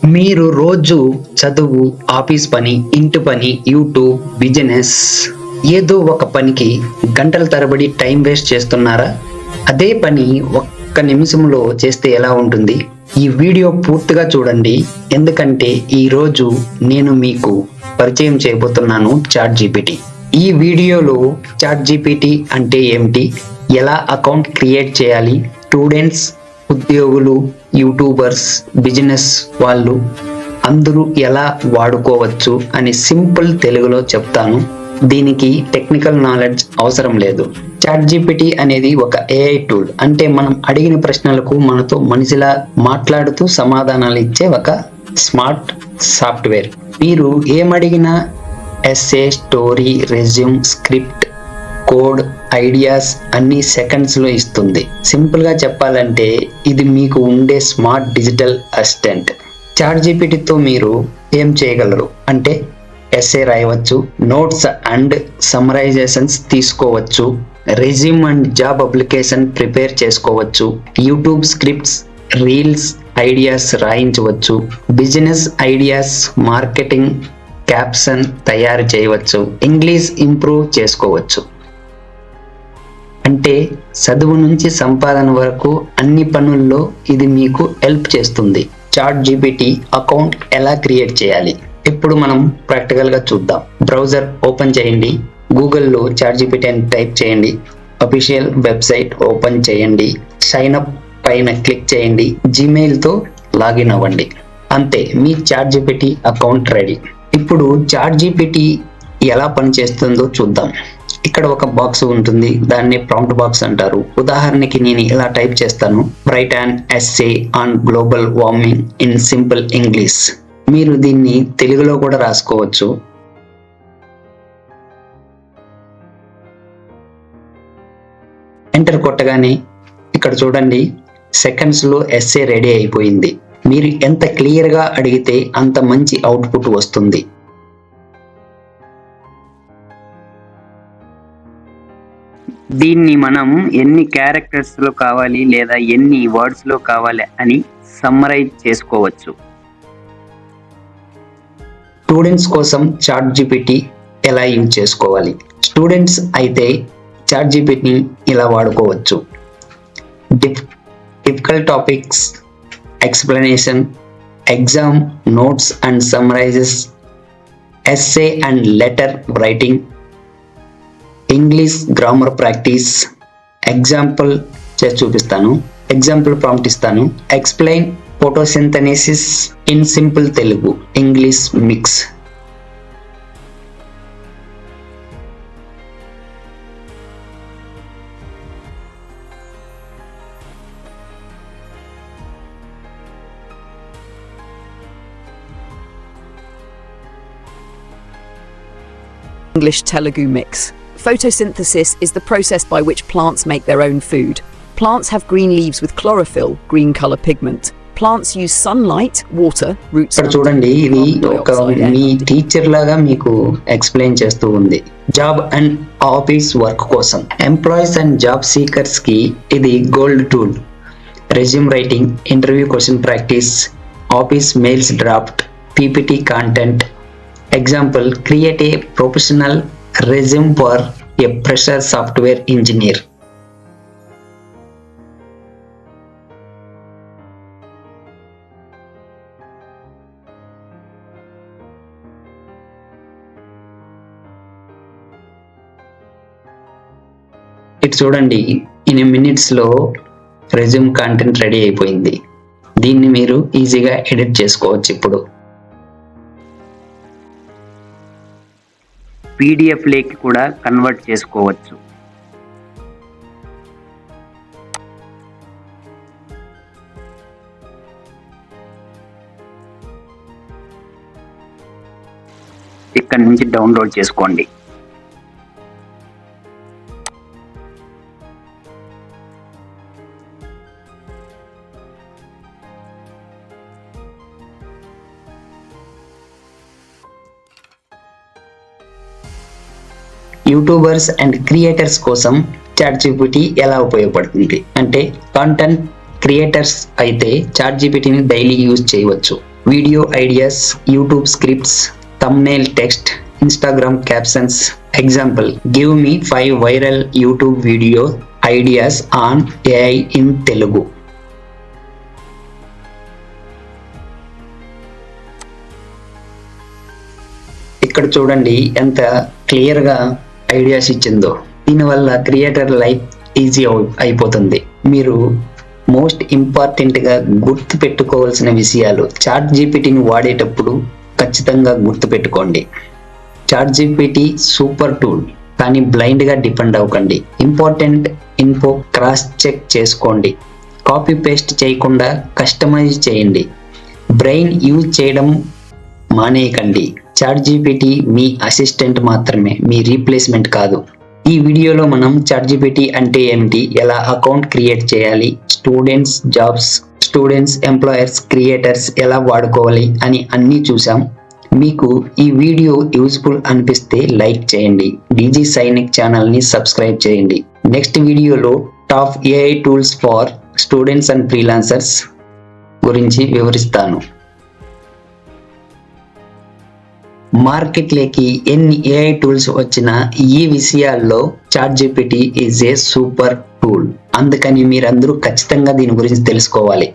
మీరు రోజు చదువు, ఆఫీస్ పని, ఇంటి పని, యూట్యూబ్, బిజినెస్ ఏదో ఒక పనికి గంటల తరబడి టైం వేస్ట్ చేస్తున్నారా? అదే పని ఒక్క నిమిషంలో చేస్తే ఎలా ఉంటుంది? ఈ వీడియో పూర్తిగా చూడండి, ఎందుకంటే ఈరోజు నేను మీకు పరిచయం చేయబోతున్నాను చాట్ జీపీటీ. ఈ వీడియోలో చాట్ జీపీటీ అంటే ఏమిటి, ఎలా అకౌంట్ క్రియేట్ చేయాలి, స్టూడెంట్స్, ఉద్యోగులు, యూట్యూబర్స్, బిజినెస్ వాళ్ళు అందరూ ఎలా వాడుకోవచ్చు అని సింపుల్ తెలుగులో చెప్తాను. దీనికి టెక్నికల్ నాలెడ్జ్ అవసరం లేదు. చాట్ జీపీటీ అనేది ఒక ఏఐ టూల్, అంటే మనం అడిగిన ప్రశ్నలకు మనతో మనిషిలా మాట్లాడుతూ సమాధానాలు ఇచ్చే ఒక స్మార్ట్ సాఫ్ట్వేర్. మీరు ఏమడిగినా essay, story, resume, script, code, ideas అన్ని సెకండ్స్ లో ఇస్తుంది. సింపుల్ గా చెప్పాలంటే ఇది మీకు ఉండే స్మార్ట్ డిజిటల్ అసిస్టెంట్. చాట్ జీపీటీతో మీరు ఏం చేయగలరు అంటే ఎస్సే రాయవచ్చు, నోట్స్ అండ్ సమరైజేషన్స్ తీసుకోవచ్చు, resume and job application prepare చేసుకోవచ్చు, యూట్యూబ్ స్క్రిప్ట్స్, రీల్స్, ఐడియాస్ రాయించవచ్చు, బిజినెస్ ఐడియాస్, మార్కెటింగ్ క్యాప్షన్ తయారు చేయవచ్చు, ఇంగ్లీష్ ఇంప్రూవ్ చేసుకోవచ్చు. అంటే చదువు నుంచి సంపాదన వరకు అన్ని పనుల్లో ఇది మీకు హెల్ప్ చేస్తుంది. చాట్ జీపీటీ అకౌంట్ ఎలా క్రియేట్ చేయాలి ఇప్పుడు మనం ప్రాక్టికల్ గా చూద్దాం. బ్రౌజర్ ఓపెన్ చేయండి, గూగుల్లో చాట్ జీపీటీ అని టైప్ చేయండి, అఫీషియల్ వెబ్సైట్ ఓపెన్ చేయండి, సైన్ అప్ పైన క్లిక్ చేయండి, జీమెయిల్ తో లాగిన్ అవ్వండి. అంతే, మీ చాట్ జీపీటీ అకౌంట్ రెడీ. ఇప్పుడు చాట్ జీపీటీ ఎలా పనిచేస్తుందో చూద్దాం. ఇక్కడ ఒక బాక్స్ ఉంటుంది, దాన్ని ప్రాంప్ట్ బాక్స్ అంటారు. ఉదాహరణకి నేను ఇలా టైప్ చేస్తాను, write an essay on global warming in simple English. మీరు దీన్ని తెలుగులో కూడా రాసుకోవచ్చు. ఎంటర్ కొట్టగానే ఇక్కడ చూడండి, సెకండ్స్ లో ఎస్సే రెడీ అయిపోయింది. మీరు ఎంత క్లియర్ గా అడిగితే అంత మంచి అవుట్పుట్ వస్తుంది. దీన్ని మనం ఎన్ని క్యారెక్టర్స్ లో కావాలి లేదా ఎన్ని వర్డ్స్ లో కావాలి అని సమ్మరైజ్ చేసుకోవచ్చు. స్టూడెంట్స్ కోసం చాట్ జీపీటీ ఎలా యూజ్ చేసుకోవాలి? స్టూడెంట్స్ అయితే చాట్ జీపీటీని ఇలా వాడుకోవచ్చు. Difficult topics explanation, exam notes and summarises, essay and letter writing, English grammar practice. Example చేసి చూపిస్తాను, ఎగ్జాంపుల్ ప్రాంప్ట్ ఇస్తాను, explain photosynthesis in simple Telugu English mix. English Telugu mix. Photosynthesis is the process by which plants make their own food. Plants have green leaves with chlorophyll, green color pigment. Plants use sunlight, water, roots. ఇక్కడ చూడండి, ఇది ఒక మీ teacher లాగా మీకు explain చేస్తూ ఉంది. Job and office work కోసం employees and job seekers కి ఇది gold tool. Resume writing, interview question practice, office mails draft, PPT content. Example, create a professional resume for a fresher software engineer. ఇది చూడండి, in minutes లో resume content ready అయిపోయింది. దీన్ని మీరు ఈజీగా edit చేసుకోవచ్చు. ఇప్పుడు పీడిఎఫ్ లేకి కూడా కన్వర్ట్ చేసుకోవచ్చు. ఇక్కడ నుంచి డౌన్లోడ్ చేసుకోండి. యూట్యూబర్స్ అండ్ క్రియేటర్స్ కోసం చాట్ జీపీటీ ఎలా ఉపయోగపడుతుంది అంటే, కంటెంట్ క్రియేటర్స్ అయితే చాట్ జీపీటీని డైలీ యూజ్ చేయవచ్చు. Video ideas, YouTube scripts, thumbnail text, Instagram captions. Example, give me 5 viral YouTube video ideas on AI in Telugu. ఇక్కడ చూడండి ఎంత క్లియర్గా ఐడియాస్ ఇచ్చిందో. దీనివల్ల క్రియేటర్ లైఫ్ ఈజీ అయిపోతుంది. మీరు మోస్ట్ ఇంపార్టెంట్గా గుర్తు పెట్టుకోవాల్సిన విషయాలు చాట్ జీపీటీని వాడేటప్పుడు ఖచ్చితంగా గుర్తు పెట్టుకోండి. చాట్ జీపీటీ సూపర్ టూల్, కానీ బ్లైండ్గా డిపెండ్ అవ్వకండి. ఇంపార్టెంట్ ఇన్ఫో క్రాస్ చెక్ చేసుకోండి. కాపీ పేస్ట్ చేయకుండా కస్టమైజ్ చేయండి. బ్రెయిన్ యూజ్ చేయడం మానేయకండి. చాట్ జీపీటీ మీ అసిస్టెంట్ మాత్రమే, మీ రీప్లేస్మెంట్ కాదు. ఈ వీడియోలో మనం చాట్ జీపీటీ అంటే ఏమిటి, ఎలా అకౌంట్ క్రియేట్ చేయాలి, స్టూడెంట్స్, ఎంప్లాయర్స్, క్రియేటర్స్ ఎలా వాడుకోవాలి అని అన్నీ చూసాం. మీకు ఈ వీడియో యూస్ఫుల్ అనిపిస్తే లైక్ చేయండి. డీజీ సైనిక్ ఛానల్ని సబ్స్క్రైబ్ చేయండి. నెక్స్ట్ వీడియోలో top AI tools for students and freelancers గురించి వివరిస్తాను. మార్కెట్లోకి ఎన్ని ఏఐ టూల్స్ వచ్చినా ఈ విషయాల్లో chat GPT is a super tool. అందుకని మీరందరూ ఖచ్చితంగా దీని గురించి తెలుసుకోవాలి.